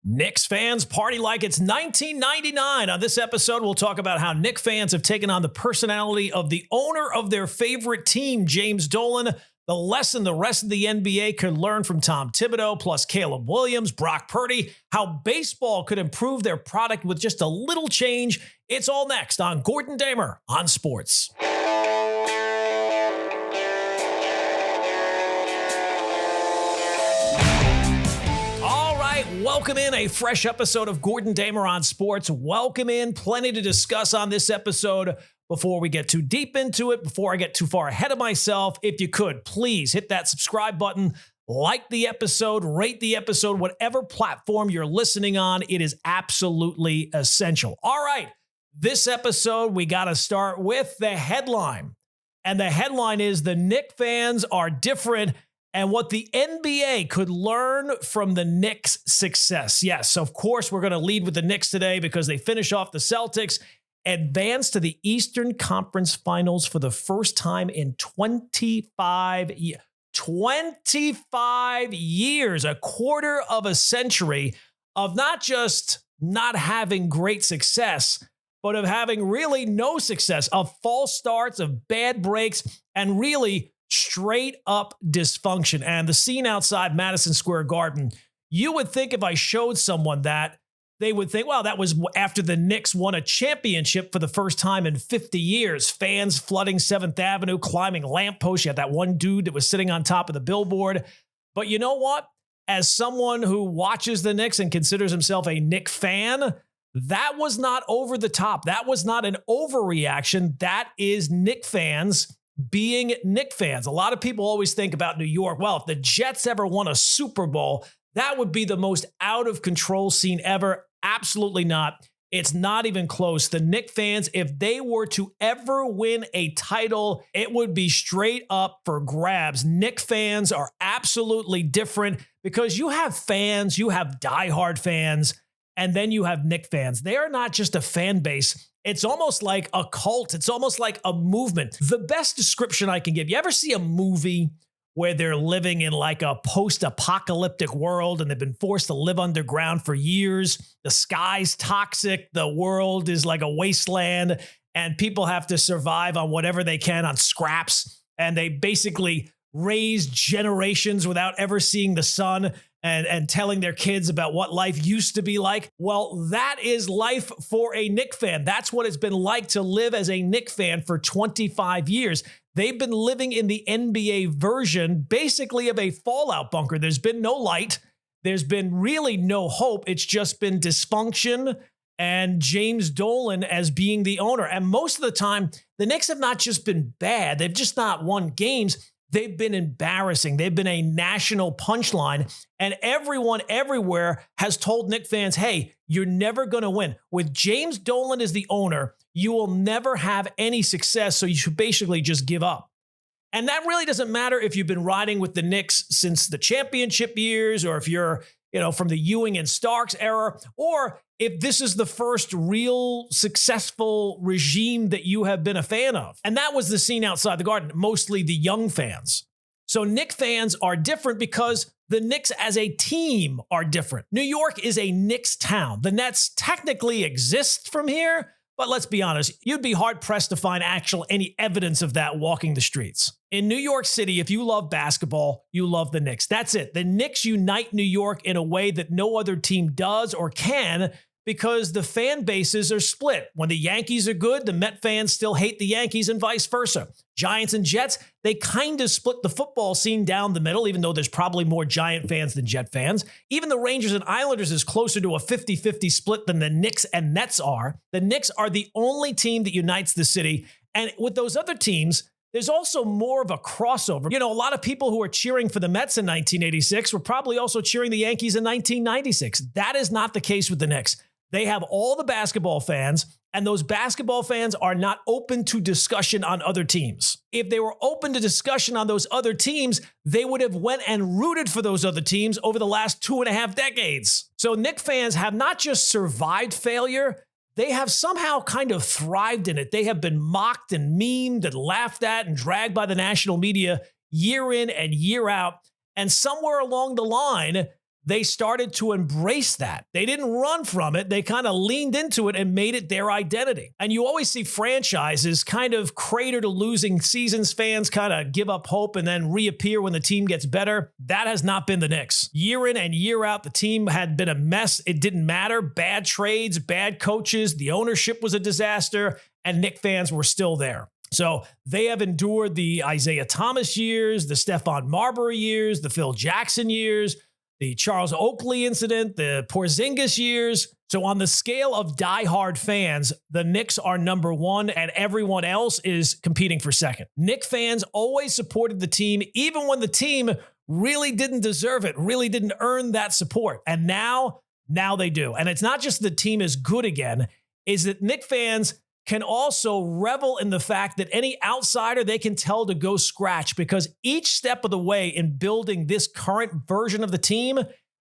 Knicks fans party like it's 1999. On this episode, we'll talk about how Knicks fans have taken on the personality of the owner of their favorite team, James Dolan, the lesson the rest of the NBA could learn from Tom Thibodeau, plus Caleb Williams, Brock Purdy, how baseball could improve their product with just a little change. It's all next on Gordon Damer on Sports. Welcome in a fresh episode of Gordon Damer on Sports. Welcome in. Plenty to discuss on this episode. Before we get too deep into it, before I get too far ahead of myself, if you could, please hit that subscribe button, like the episode, rate the episode, whatever platform you're listening on. It is absolutely essential. All right, this episode, we got to start with the headline. And the headline is the Knicks fans are different and what the NBA could learn from the Knicks' success. Yes, of course, we're going to lead with the Knicks today because they finish off the Celtics, advance to the Eastern Conference Finals for the first time in 25 years. 25 years, a quarter of a century of not just not having great success, but of having really no success, of false starts, of bad breaks, and really straight up dysfunction. And the scene outside Madison Square Garden, you would think if I showed someone that, they would think, well, that was after the Knicks won a championship for the first time in 50 years. Fans flooding 7th Avenue, climbing lampposts. You had that one dude that was sitting on top of the billboard. But you know what? As someone who watches the Knicks and considers himself a Knicks fan, that was not over the top. That was not an overreaction. That is Knicks fans being Knicks fans. A lot of people always think about New York. Well, if the Jets ever won a Super Bowl, that would be the most out of control scene ever. Absolutely not. It's not even close. The Knicks fans, if they were to ever win a title, it would be straight up for grabs. Knicks fans are absolutely different because you have fans, you have diehard fans, and then you have Knicks fans. They are not just a fan base. It's almost like a cult. It's almost like a movement. The best description I can give, you ever see a movie where they're living in like a post-apocalyptic world and they've been forced to live underground for years? The sky's toxic. The world is like a wasteland and people have to survive on whatever they can on scraps. And they basically raise generations without ever seeing the sun and telling their kids about what life used to be like. Well, that is life for a Knicks fan. That's what it's been like to live as a Knicks fan for 25 years. They've been living in the NBA version, basically, of a fallout bunker. There's been no light. There's been really no hope. It's just been dysfunction and James Dolan as being the owner. And most of the time, the Knicks have not just been bad. They've just not won games. They've been embarrassing. They've been a national punchline. And everyone everywhere has told Knicks fans, hey, you're never going to win. With James Dolan as the owner, you will never have any success, so you should basically just give up. And that really doesn't matter if you've been riding with the Knicks since the championship years, or if you're, from the Ewing and Starks era, or if this is the first real successful regime that you have been a fan of. And that was the scene outside the Garden, mostly the young fans. So Knicks fans are different because the Knicks as a team are different. New York is a Knicks town. The Nets technically exist from here, but let's be honest, you'd be hard-pressed to find any evidence of that walking the streets. In New York City, if you love basketball, you love the Knicks. That's it. The Knicks unite New York in a way that no other team does or can, because the fan bases are split. When the Yankees are good, the Met fans still hate the Yankees and vice versa. Giants and Jets, they kind of split the football scene down the middle, even though there's probably more Giant fans than Jet fans. Even the Rangers and Islanders is closer to a 50-50 split than the Knicks and Nets are. The Knicks are the only team that unites the city. And with those other teams, there's also more of a crossover. A lot of people who were cheering for the Mets in 1986 were probably also cheering the Yankees in 1996. That is not the case with the Knicks. They have all the basketball fans, and those basketball fans are not open to discussion on other teams. If they were open to discussion on those other teams, they would have went and rooted for those other teams over the last 2.5 decades. So Knicks fans have not just survived failure, they have somehow kind of thrived in it. They have been mocked and memed and laughed at and dragged by the national media year in and year out. And somewhere along the line, they started to embrace that. They didn't run from it. They kind of leaned into it and made it their identity. And you always see franchises kind of crater to losing seasons. Fans kind of give up hope and then reappear when the team gets better. That has not been the Knicks. Year in and year out, the team had been a mess. It didn't matter. Bad trades, bad coaches. The ownership was a disaster, and Knicks fans were still there. So they have endured the Isaiah Thomas years, the Stephon Marbury years, the Phil Jackson years, the Charles Oakley incident, the Porzingis years. So on the scale of diehard fans, the Knicks are number one and everyone else is competing for second. Knicks fans always supported the team, even when the team really didn't deserve it, really didn't earn that support. And now they do. And it's not just the team is good again, is that Knicks fans can also revel in the fact that any outsider they can tell to go scratch, because each step of the way in building this current version of the team,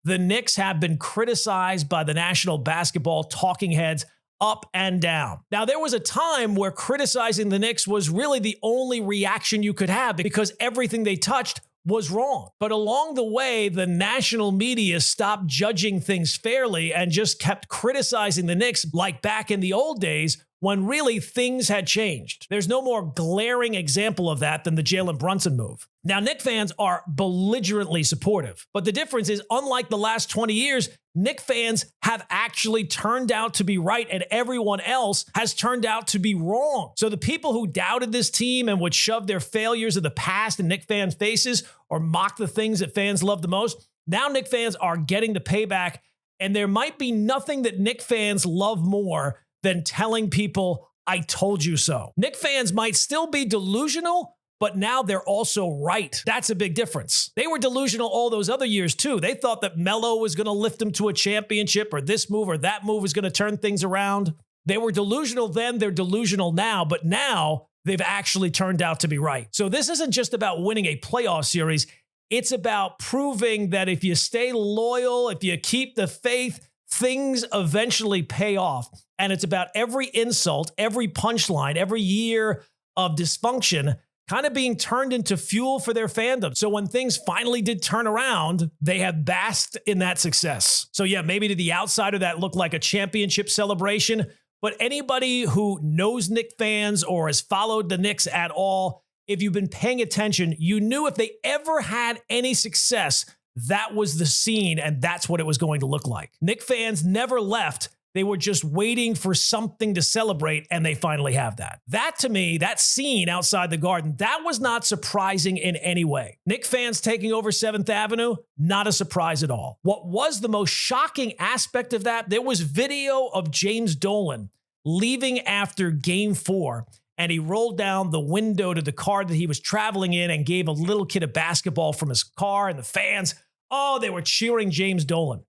the Knicks have been criticized by the national basketball talking heads up and down. Now, there was a time where criticizing the Knicks was really the only reaction you could have because everything they touched was wrong. But along the way, the national media stopped judging things fairly and just kept criticizing the Knicks like back in the old days when really things had changed. There's no more glaring example of that than the Jalen Brunson move. Now, Knicks fans are belligerently supportive, but the difference is, unlike the last 20 years, Knicks fans have actually turned out to be right and everyone else has turned out to be wrong. So the people who doubted this team and would shove their failures of the past in Knicks fans' faces or mock the things that fans love the most, now Knicks fans are getting the payback, and there might be nothing that Knicks fans love more than telling people, I told you so. Knicks fans might still be delusional, but now they're also right. That's a big difference. They were delusional all those other years too. They thought that Melo was going to lift them to a championship, or this move or that move was going to turn things around. They were delusional then, they're delusional now, but now they've actually turned out to be right. So this isn't just about winning a playoff series. It's about proving that if you stay loyal, if you keep the faith, things eventually pay off. And it's about every insult, every punchline, every year of dysfunction kind of being turned into fuel for their fandom. So when things finally did turn around, they have basked in that success. So yeah, maybe to the outsider that looked like a championship celebration, but anybody who knows Knicks fans or has followed the Knicks at all, if you've been paying attention, you knew if they ever had any success, that was the scene and that's what it was going to look like. Knicks fans never left. They were just waiting for something to celebrate, and they finally have that. That, to me, that scene outside the Garden, that was not surprising in any way. Knicks fans taking over 7th Avenue, not a surprise at all. What was the most shocking aspect of that, there was video of James Dolan leaving after Game 4, and he rolled down the window to the car that he was traveling in and gave a little kid a basketball from his car, and the fans, oh, they were cheering James Dolan.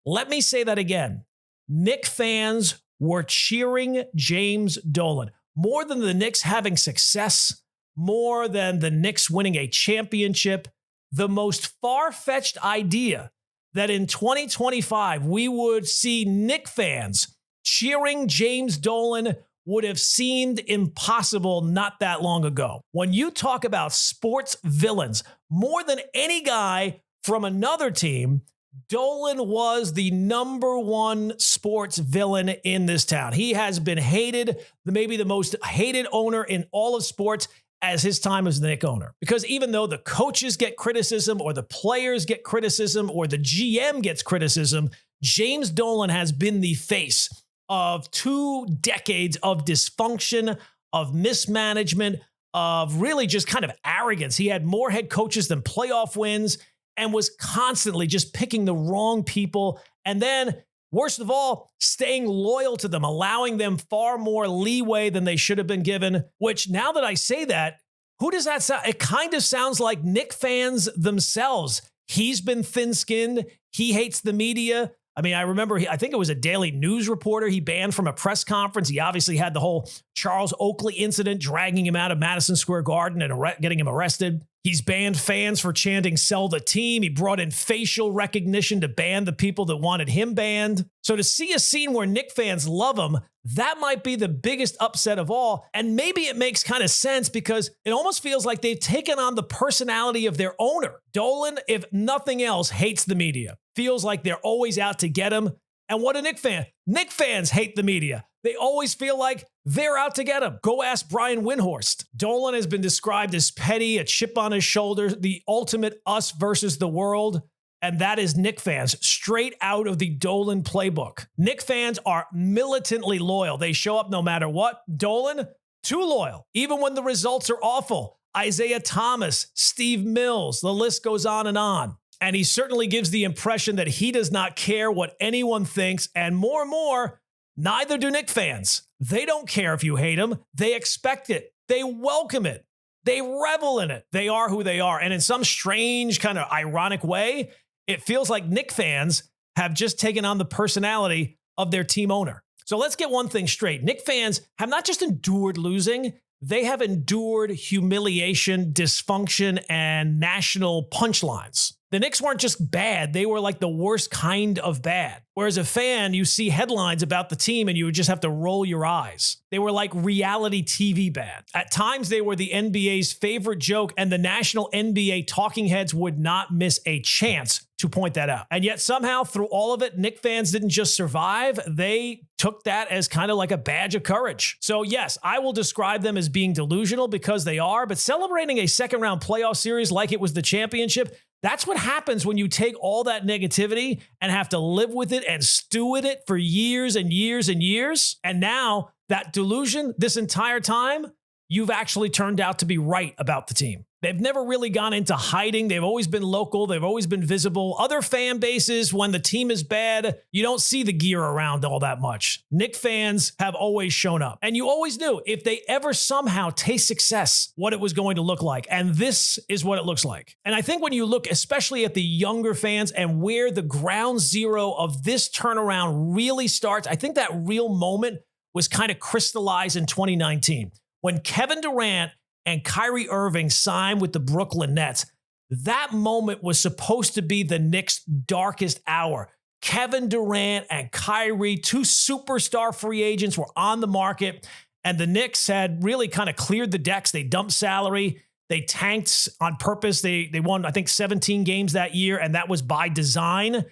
Let me say that again. Knicks fans were cheering James Dolan. More than the Knicks having success, more than the Knicks winning a championship, the most far-fetched idea that in 2025 we would see Knicks fans cheering James Dolan would have seemed impossible not that long ago. When you talk about sports villains, more than any guy from another team, Dolan was the number one sports villain in this town. He has been hated, maybe the most hated owner in all of sports as his time as the Knicks owner. Because even though the coaches get criticism or the players get criticism or the GM gets criticism, James Dolan has been the face of 2 decades of dysfunction, of mismanagement, of really just kind of arrogance. He had more head coaches than playoff wins, and was constantly just picking the wrong people. And then, worst of all, staying loyal to them, allowing them far more leeway than they should have been given, which now that I say that, who does that sound? It kind of sounds like Knicks fans themselves. He's been thin-skinned. He hates the media. I mean, I remember, I think it was a Daily News reporter he banned from a press conference. He obviously had the whole Charles Oakley incident, dragging him out of Madison Square Garden and getting him arrested. He's banned fans for chanting "sell the team." He brought in facial recognition to ban the people that wanted him banned. So to see a scene where Knicks fans love him, that might be the biggest upset of all. And maybe it makes kind of sense because it almost feels like they've taken on the personality of their owner. Dolan, if nothing else, hates the media. feels like they're always out to get him. And what a Knicks fan. Knicks fans hate the media. They always feel like they're out to get him. Go ask Brian Windhorst. Dolan has been described as petty, a chip on his shoulder, the ultimate us versus the world. And that is Knicks fans, straight out of the Dolan playbook. Knicks fans are militantly loyal. They show up no matter what. Dolan, too loyal, even when the results are awful. Isaiah Thomas, Steve Mills, the list goes on and on. And he certainly gives the impression that he does not care what anyone thinks. And more, neither do Knicks fans. They don't care if you hate them. They expect it. They welcome it. They revel in it. They are who they are. And in some strange kind of ironic way, it feels like Knicks fans have just taken on the personality of their team owner. So let's get one thing straight. Knicks fans have not just endured losing, they have endured humiliation, dysfunction, and national punchlines. The Knicks weren't just bad. They were like the worst kind of bad. Whereas a fan, you see headlines about the team and you would just have to roll your eyes. They were like reality TV bad. At times, they were the NBA's favorite joke, and the national NBA talking heads would not miss a chance to point that out. And yet somehow through all of it, Knicks fans didn't just survive. They took that as kind of like a badge of courage. So yes, I will describe them as being delusional because they are, but celebrating a second round playoff series like it was the championship, that's what happens when you take all that negativity and have to live with it and stew in it for years and years and years. And now that delusion, this entire time, you've actually turned out to be right about the team. They've never really gone into hiding. They've always been local. They've always been visible. Other fan bases, when the team is bad, you don't see the gear around all that much. Knicks fans have always shown up. And you always knew if they ever somehow taste success, what it was going to look like. And this is what it looks like. And I think when you look especially at the younger fans and where the ground zero of this turnaround really starts, I think that real moment was kind of crystallized in 2019. When Kevin Durant and Kyrie Irving signed with the Brooklyn Nets, that moment was supposed to be the Knicks' darkest hour. Kevin Durant and Kyrie, two superstar free agents, were on the market, and the Knicks had really kind of cleared the decks. They dumped salary. They tanked on purpose. They won, I think, 17 games that year, and that was by design.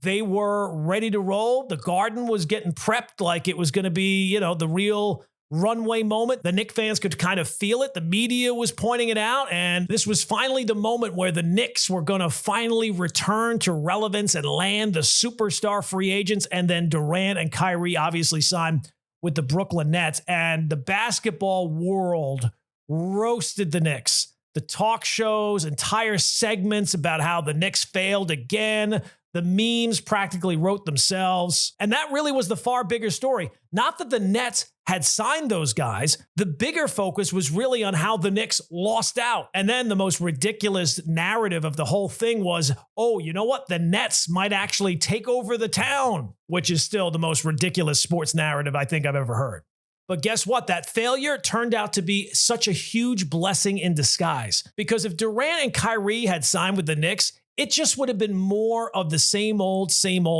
They were ready to roll. The Garden was getting prepped like it was going to be, the real runway moment. The Knicks fans could kind of feel it. The media was pointing it out. And this was finally the moment where the Knicks were going to finally return to relevance and land the superstar free agents. And then Durant and Kyrie obviously signed with the Brooklyn Nets. And the basketball world roasted the Knicks. The talk shows, entire segments about how the Knicks failed again. The memes practically wrote themselves. And that really was the far bigger story. Not that the Nets had signed those guys. The bigger focus was really on how the Knicks lost out. And then the most ridiculous narrative of the whole thing was, oh, you know what? The Nets might actually take over the town, which is still the most ridiculous sports narrative I think I've ever heard. But guess what? That failure turned out to be such a huge blessing in disguise. Because if Durant and Kyrie had signed with the Knicks, it just would have been more of the same old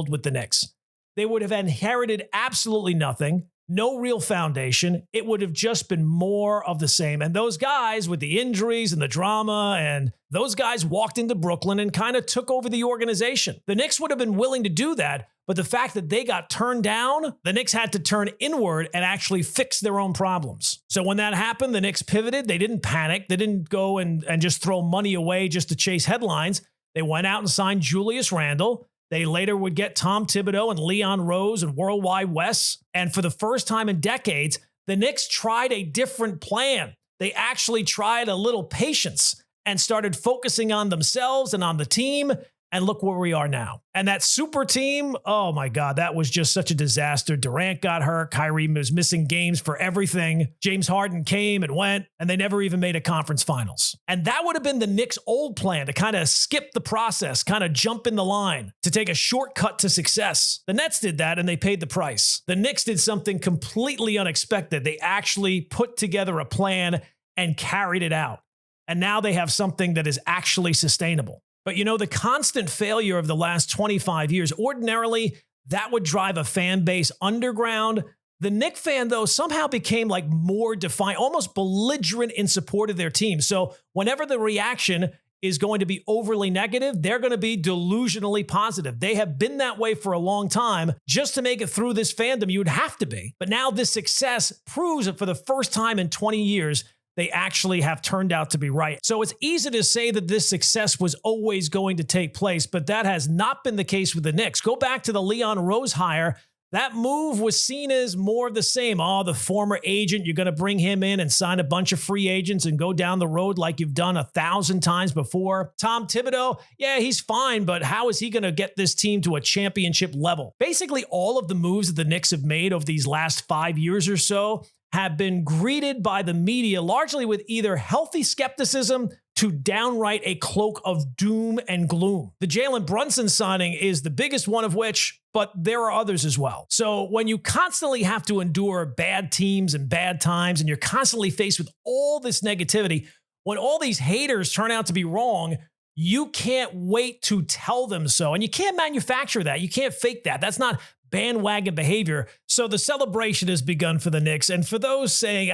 with the Knicks. They would have inherited absolutely nothing, no real foundation. It would have just been more of the same. And those guys with the injuries and the drama, and those guys walked into Brooklyn and kind of took over the organization. The Knicks would have been willing to do that, but the fact that they got turned down, the Knicks had to turn inward and actually fix their own problems. So when that happened, the Knicks pivoted. They didn't panic. They didn't go and just throw money away just to chase headlines. They went out and signed Julius Randle. They later would get Tom Thibodeau and Leon Rose and Worldwide Wes. And for the first time in decades, the Knicks tried a different plan. They actually tried a little patience and started focusing on themselves and on the team. And look where we are now. And that super team, oh my God, that was just such a disaster. Durant got hurt. Kyrie was missing games for everything. James Harden came and went, and they never even made a conference finals. And that would have been the Knicks' old plan, to kind of skip the process, kind of jump in the line, to take a shortcut to success. The Nets did that, and they paid the price. The Knicks did something completely unexpected. They actually put together a plan and carried it out. And now they have something that is actually sustainable. But the constant failure of the last 25 years, ordinarily, that would drive a fan base underground. The Knicks fan, though, somehow became like more defiant, almost belligerent in support of their team. So whenever the reaction is going to be overly negative. They're going to be delusionally positive. They have been that way for a long time. Just to make it through this fandom, you would have to be. But now this success proves that for the first time in 20 years, they actually have turned out to be right. So it's easy to say that this success was always going to take place, but that has not been the case with the Knicks. Go back to the Leon Rose hire. That move was seen as more of the same. Oh, the former agent, you're going to bring him in and sign a bunch of free agents and go down the road like you've done 1,000 times before. Tom Thibodeau, yeah, he's fine, but how is he going to get this team to a championship level? Basically, all of the moves that the Knicks have made over these last 5 years or so have been greeted by the media largely with either healthy skepticism to downright a cloak of doom and gloom. The Jalen Brunson signing is the biggest one of which, but there are others as well. So when you constantly have to endure bad teams and bad times, and you're constantly faced with all this negativity, when all these haters turn out to be wrong, you can't wait to tell them so. And you can't manufacture that. You can't fake that. That's not bandwagon behavior. So the celebration has begun for the Knicks. And for those saying,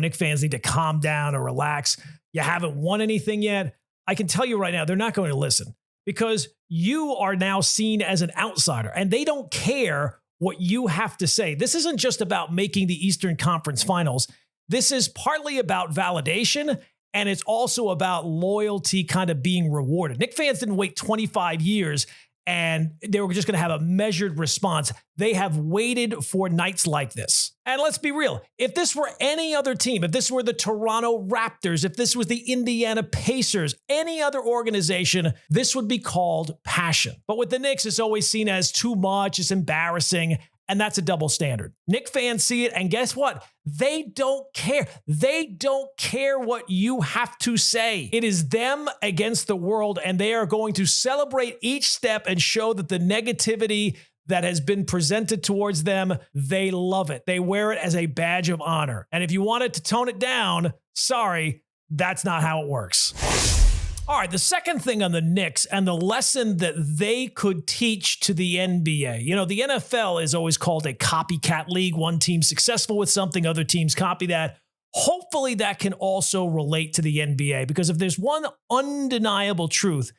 Knicks fans need to calm down or relax, you haven't won anything yet, I can tell you right now, they're not going to listen because you are now seen as an outsider and they don't care what you have to say. This isn't just about making the Eastern Conference Finals. This is partly about validation, and it's also about loyalty kind of being rewarded. Knicks fans didn't wait 25 years and they were just going to have a measured response. They have waited for nights like this. And let's be real. If this were any other team, if this were the Toronto Raptors, if this was the Indiana Pacers, any other organization, this would be called passion. But with the Knicks, it's always seen as too much, it's embarrassing, and that's a double standard. Knicks fans see it, and guess what? They don't care. They don't care what you have to say. It is them against the world, and they are going to celebrate each step and show that the negativity that has been presented towards them, they love it. They wear it as a badge of honor. And if you wanted to tone it down, sorry, that's not how it works. All right, the second thing on the Knicks and the lesson that they could teach to the NBA. You know, the NFL is always called a copycat league. One team's successful with something, other teams copy that. Hopefully that can also relate to the NBA, because if there's one undeniable truth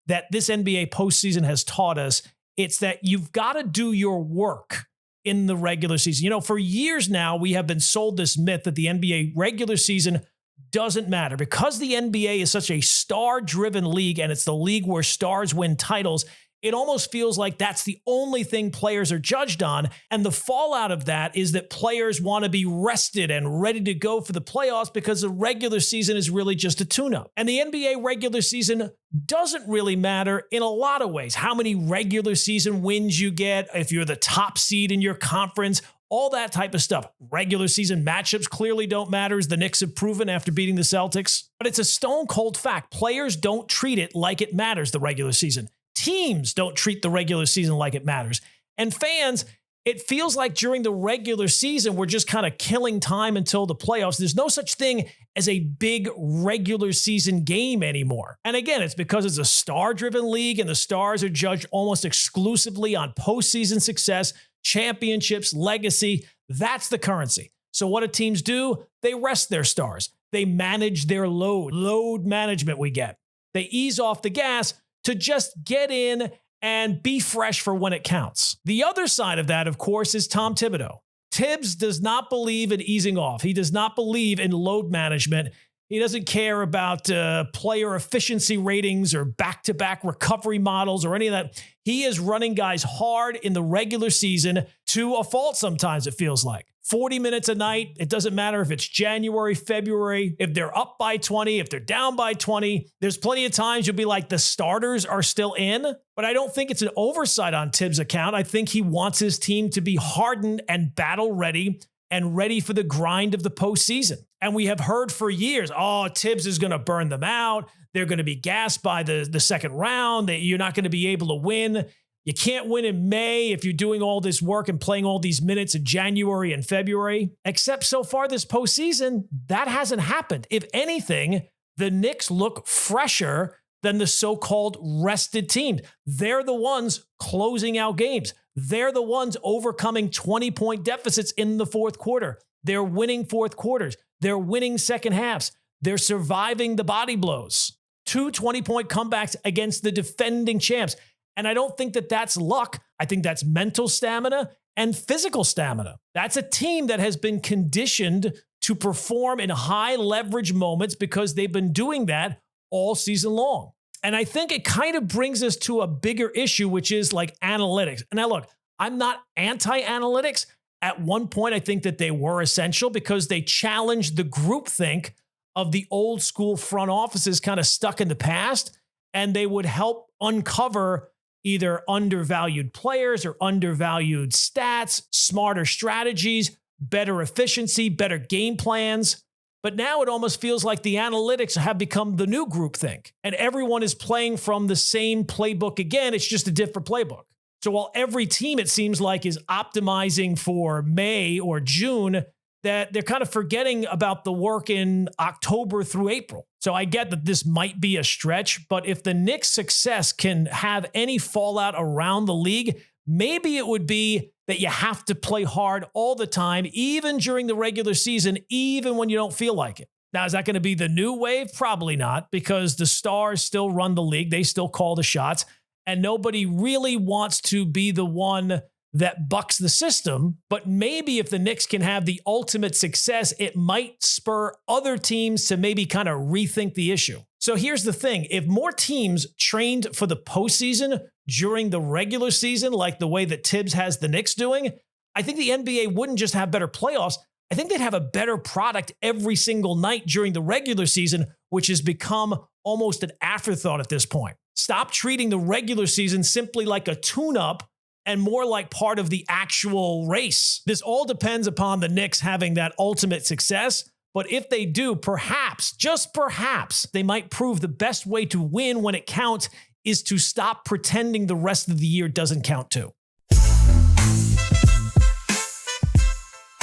that this NBA postseason has taught us, it's that you've got to do your work in the regular season. You know, for years now, we have been sold this myth that the NBA regular season doesn't matter. Because the NBA is such a star-driven league and it's the league where stars win titles, it almost feels like that's the only thing players are judged on. And the fallout of that is that players want to be rested and ready to go for the playoffs because the regular season is really just a tune-up. And the NBA regular season doesn't really matter in a lot of ways. How many regular season wins you get, if you're the top seed in your conference, all that type of stuff. Regular season matchups clearly don't matter, as the Knicks have proven after beating the Celtics. But it's a stone cold fact. Players don't treat it like it matters, the regular season. Teams don't treat the regular season like it matters. And fans, it feels like during the regular season, we're just kind of killing time until the playoffs. There's no such thing as a big regular season game anymore. And again, it's because it's a star-driven league and the stars are judged almost exclusively on postseason success, championships, legacy. That's the currency. So what do teams do? They rest their stars. They manage their load management we get. They ease off the gas to just get in and be fresh for when it counts. The other side of that, of course, is Tom Thibodeau. Tibbs does not believe in easing off. He does not believe in load management. He doesn't care about player efficiency ratings or back-to-back recovery models or any of that. He is running guys hard in the regular season to a fault sometimes, it feels like. 40 minutes a night. It doesn't matter if it's January, February, if they're up by 20, if they're down by 20. There's plenty of times you'll be like, the starters are still in. But I don't think it's an oversight on Tibbs' account. I think he wants his team to be hardened and battle ready and ready for the grind of the postseason. And we have heard for years, oh, Tibbs is going to burn them out. They're going to be gassed by the second round. That you're not going to be able to win. You can't win in May if you're doing all this work and playing all these minutes in January and February. Except so far this postseason, that hasn't happened. If anything, the Knicks look fresher than the so-called rested teams. They're the ones closing out games. They're the ones overcoming 20-point deficits in the fourth quarter. They're winning fourth quarters. They're winning second halves. They're surviving the body blows. 2 20-point comebacks against the defending champs. And I don't think that that's luck. I think that's mental stamina and physical stamina. That's a team that has been conditioned to perform in high leverage moments because they've been doing that all season long. And I think it kind of brings us to a bigger issue, which is like analytics. And now look, I'm not anti-analytics. At one point, I think that they were essential because they challenged the groupthink of the old school front offices kind of stuck in the past, and they would help uncover either undervalued players or undervalued stats, smarter strategies, better efficiency, better game plans. But now it almost feels like the analytics have become the new groupthink, and everyone is playing from the same playbook again. It's just a different playbook. So while every team, it seems like, is optimizing for May or June, that they're kind of forgetting about the work in October through April. So I get that this might be a stretch, but if the Knicks' success can have any fallout around the league, maybe it would be that you have to play hard all the time, even during the regular season, even when you don't feel like it. Now, is that going to be the new wave? Probably not, because the stars still run the league. They still call the shots, and nobody really wants to be the one that bucks the system. But maybe if the Knicks can have the ultimate success, it might spur other teams to maybe kind of rethink the issue. So here's the thing. If more teams trained for the postseason during the regular season, like the way that Tibbs has the Knicks doing, I think the NBA wouldn't just have better playoffs. I think they'd have a better product every single night during the regular season, which has become almost an afterthought at this point. Stop treating the regular season simply like a tune-up and more like part of the actual race. This all depends upon the Knicks having that ultimate success. But if they do, perhaps, just perhaps, they might prove the best way to win when it counts is to stop pretending the rest of the year doesn't count too.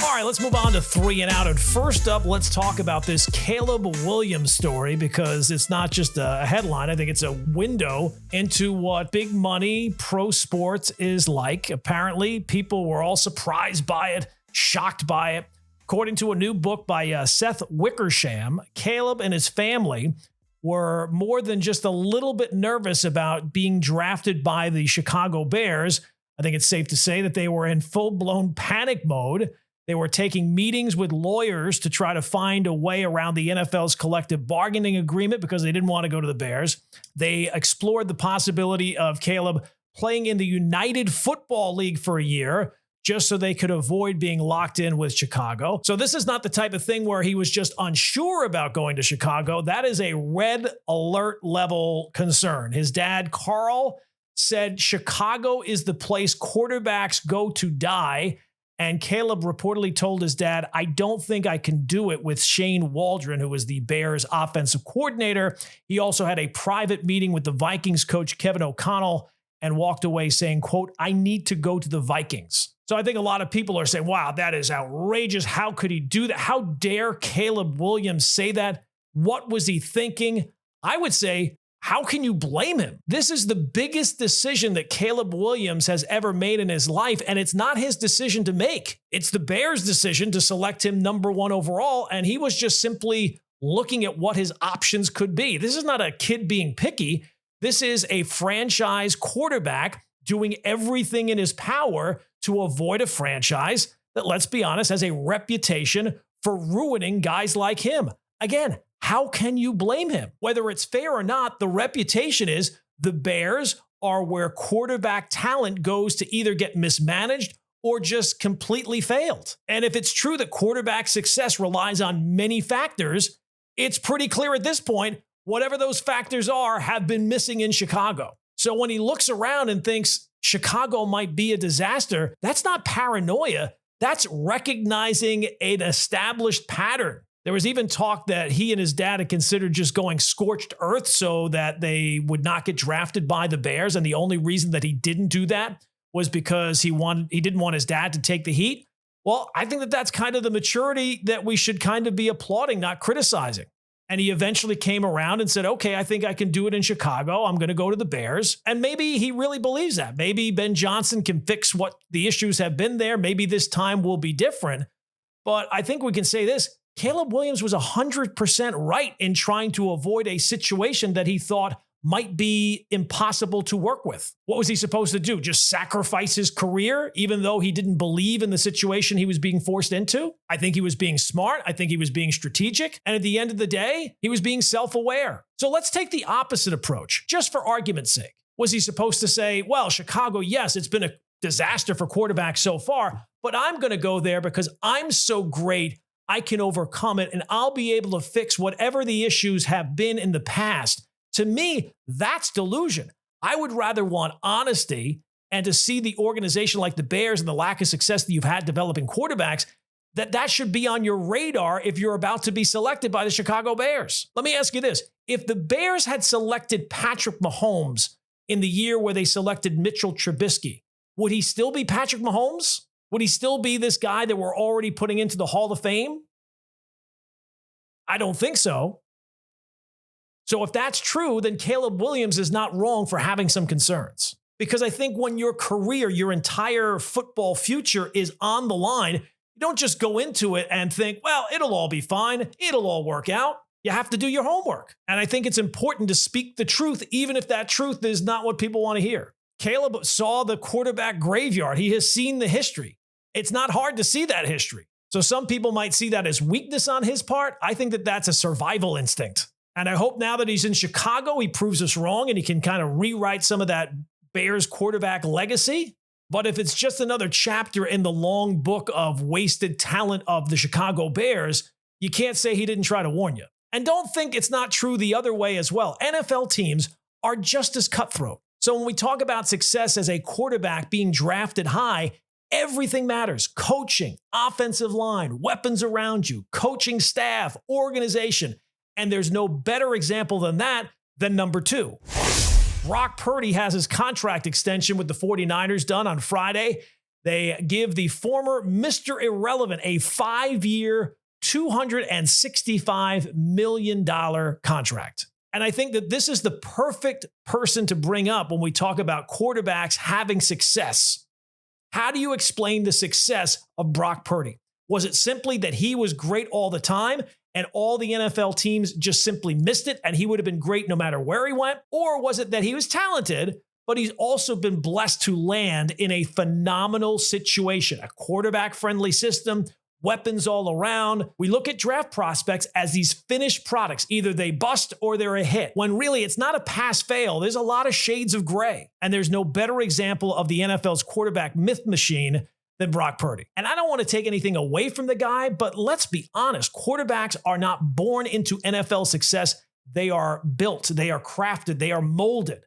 All right, let's move on to 3 and Out. And first up, let's talk about this Caleb Williams story, because it's not just a headline. I think it's a window into what big money pro sports is like. Apparently, people were all surprised by it, shocked by it. According to a new book by Seth Wickersham, Caleb and his family were more than just a little bit nervous about being drafted by the Chicago Bears. I think it's safe to say that they were in full-blown panic mode. They were taking meetings with lawyers to try to find a way around the NFL's collective bargaining agreement because they didn't want to go to the Bears. They explored the possibility of Caleb playing in the United Football League for a year just so they could avoid being locked in with Chicago. So this is not the type of thing where he was just unsure about going to Chicago. That is a red alert level concern. His dad, Carl, said Chicago is the place quarterbacks go to die. And Caleb reportedly told his dad, I don't think I can do it with Shane Waldron, who was the Bears offensive coordinator. He also had a private meeting with the Vikings coach, Kevin O'Connell, and walked away saying, quote, I need to go to the Vikings. So I think a lot of people are saying, wow, that is outrageous. How could he do that? How dare Caleb Williams say that? What was he thinking? I would say, how can you blame him? This is the biggest decision that Caleb Williams has ever made in his life, and it's not his decision to make. It's the Bears' decision to select him number 1 overall, and he was just simply looking at what his options could be. This is not a kid being picky. This is a franchise quarterback doing everything in his power to avoid a franchise that, let's be honest, has a reputation for ruining guys like him. Again, how can you blame him? Whether it's fair or not, the reputation is the Bears are where quarterback talent goes to either get mismanaged or just completely failed. And if it's true that quarterback success relies on many factors, it's pretty clear at this point, whatever those factors are have been missing in Chicago. So when he looks around and thinks Chicago might be a disaster, that's not paranoia. That's recognizing an established pattern. There was even talk that he and his dad had considered just going scorched earth so that they would not get drafted by the Bears. And the only reason that he didn't do that was because he didn't want his dad to take the heat. Well, I think that that's kind of the maturity that we should kind of be applauding, not criticizing. And he eventually came around and said, okay, I think I can do it in Chicago. I'm going to go to the Bears. And maybe he really believes that. Maybe Ben Johnson can fix what the issues have been there. Maybe this time will be different. But I think we can say this. Caleb Williams was 100% right in trying to avoid a situation that he thought might be impossible to work with. What was he supposed to do? Just sacrifice his career, even though he didn't believe in the situation he was being forced into? I think he was being smart. I think he was being strategic. And at the end of the day, he was being self-aware. So let's take the opposite approach, just for argument's sake. Was he supposed to say, well, Chicago, yes, it's been a disaster for quarterbacks so far, but I'm going to go there because I'm so great, I can overcome it, and I'll be able to fix whatever the issues have been in the past. To me, that's delusion. I would rather want honesty and to see the organization like the Bears and the lack of success that you've had developing quarterbacks, that should be on your radar if you're about to be selected by the Chicago Bears. Let me ask you this. If the Bears had selected Patrick Mahomes in the year where they selected Mitchell Trubisky, would he still be Patrick Mahomes? Would he still be this guy that we're already putting into the Hall of Fame? I don't think so. So if that's true, then Caleb Williams is not wrong for having some concerns. Because I think when your career, your entire football future is on the line, you don't just go into it and think, well, it'll all be fine. It'll all work out. You have to do your homework. And I think it's important to speak the truth, even if that truth is not what people want to hear. Caleb saw the quarterback graveyard. He has seen the history. It's not hard to see that history. So some people might see that as weakness on his part. I think that that's a survival instinct. And I hope now that he's in Chicago, he proves us wrong and he can kind of rewrite some of that Bears quarterback legacy. But if it's just another chapter in the long book of wasted talent of the Chicago Bears, you can't say he didn't try to warn you. And don't think it's not true the other way as well. NFL teams are just as cutthroat. So when we talk about success as a quarterback being drafted high, everything matters. Coaching, offensive line, weapons around you, coaching staff, organization. And there's no better example than that than number 2. Brock Purdy has his contract extension with the 49ers done on Friday. They give the former Mr. Irrelevant a 5-year, $265 million contract. And I think that this is the perfect person to bring up when we talk about quarterbacks having success. How do you explain the success of Brock Purdy? Was it simply that he was great all the time and all the NFL teams just simply missed it and he would have been great no matter where he went? Or was it that he was talented, but he's also been blessed to land in a phenomenal situation, a quarterback-friendly system, weapons all around? We look at draft prospects as these finished products. Either they bust or they're a hit. When really it's not a pass-fail. There's a lot of shades of gray. And there's no better example of the NFL's quarterback myth machine than Brock Purdy. And I don't want to take anything away from the guy, but let's be honest. Quarterbacks are not born into NFL success. They are built. They are crafted. They are molded.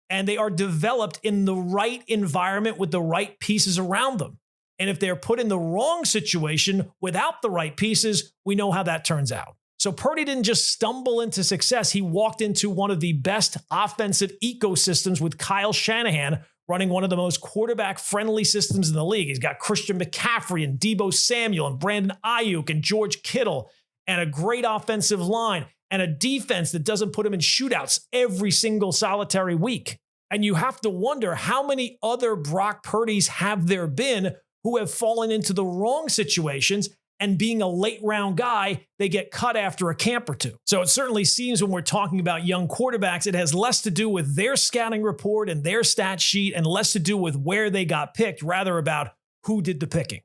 And they are developed in the right environment with the right pieces around them. And if they're put in the wrong situation without the right pieces, we know how that turns out. So Purdy didn't just stumble into success. He walked into one of the best offensive ecosystems with Kyle Shanahan running one of the most quarterback-friendly systems in the league. He's got Christian McCaffrey and Deebo Samuel and Brandon Ayuk and George Kittle and a great offensive line and a defense that doesn't put him in shootouts every single solitary week. And you have to wonder how many other Brock Purdys have there been who have fallen into the wrong situations, and being a late round guy, they get cut after a camp or two. So it certainly seems when we're talking about young quarterbacks, it has less to do with their scouting report and their stat sheet and less to do with where they got picked, rather about who did the picking.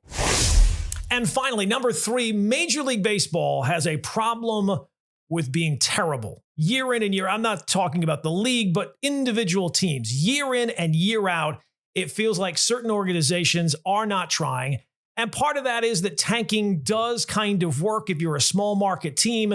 And finally, number 3, Major League Baseball has a problem with being terrible. Year in and year, I'm not talking about the league, but individual teams, year in and year out, it feels like certain organizations are not trying. And part of that is that tanking does kind of work if you're a small market team.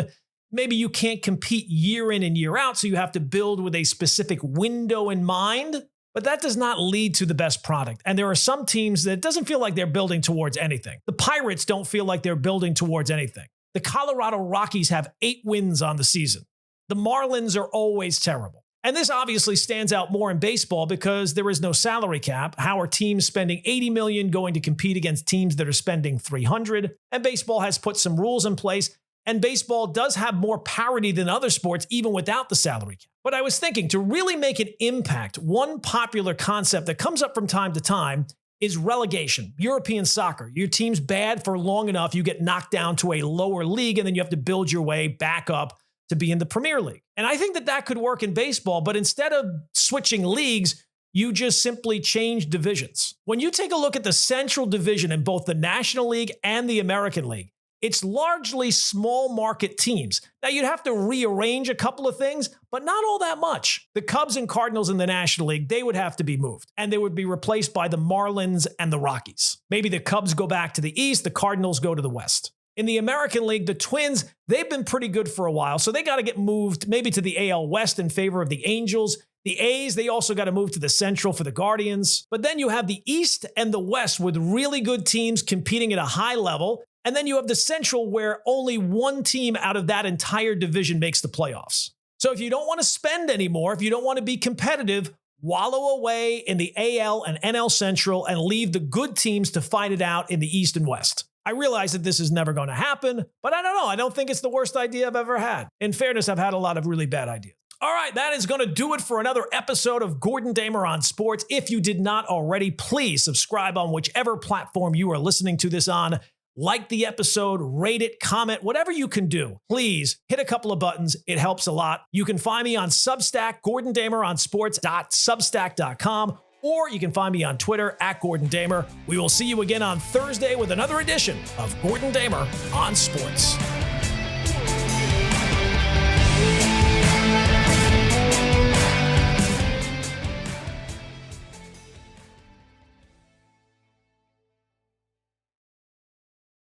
Maybe you can't compete year in and year out, so you have to build with a specific window in mind. But that does not lead to the best product. And there are some teams that it doesn't feel like they're building towards anything. The Pirates don't feel like they're building towards anything. The Colorado Rockies have 8 wins on the season. The Marlins are always terrible. And this obviously stands out more in baseball because there is no salary cap. How are teams spending $80 million going to compete against teams that are spending $300? And baseball has put some rules in place. And baseball does have more parity than other sports, even without the salary cap. But I was thinking, to really make an impact, one popular concept that comes up from time to time is relegation, European soccer. Your team's bad for long enough, you get knocked down to a lower league, and then you have to build your way back up to be in the Premier League. And I think that could work in baseball, but instead of switching leagues, you just simply change divisions. When you take a look at the Central Division in both the National League and the American League, it's largely small market teams. Now, you'd have to rearrange a couple of things, but not all that much. The Cubs and Cardinals in the National League, they would have to be moved, and they would be replaced by the Marlins and the Rockies. Maybe the Cubs go back to the East, the Cardinals go to the West. In the American League, the Twins, they've been pretty good for a while, so they got to get moved maybe to the AL West in favor of the Angels. The A's, they also got to move to the Central for the Guardians. But then you have the East and the West with really good teams competing at a high level. And then you have the Central where only one team out of that entire division makes the playoffs. So if you don't want to spend anymore, if you don't want to be competitive, wallow away in the AL and NL Central and leave the good teams to fight it out in the East and West. I realize that this is never going to happen, but I don't know. I don't think it's the worst idea I've ever had. In fairness, I've had a lot of really bad ideas. All right, that is going to do it for another episode of Gordon Damer on Sports. If you did not already, please subscribe on whichever platform you are listening to this on. Like the episode, rate it, comment, whatever you can do. Please hit a couple of buttons. It helps a lot. You can find me on Substack, GordonDamerOnSports.substack.com, or you can find me on Twitter @GordonDamer. We will see you again on Thursday with another edition of Gordon Damer on Sports.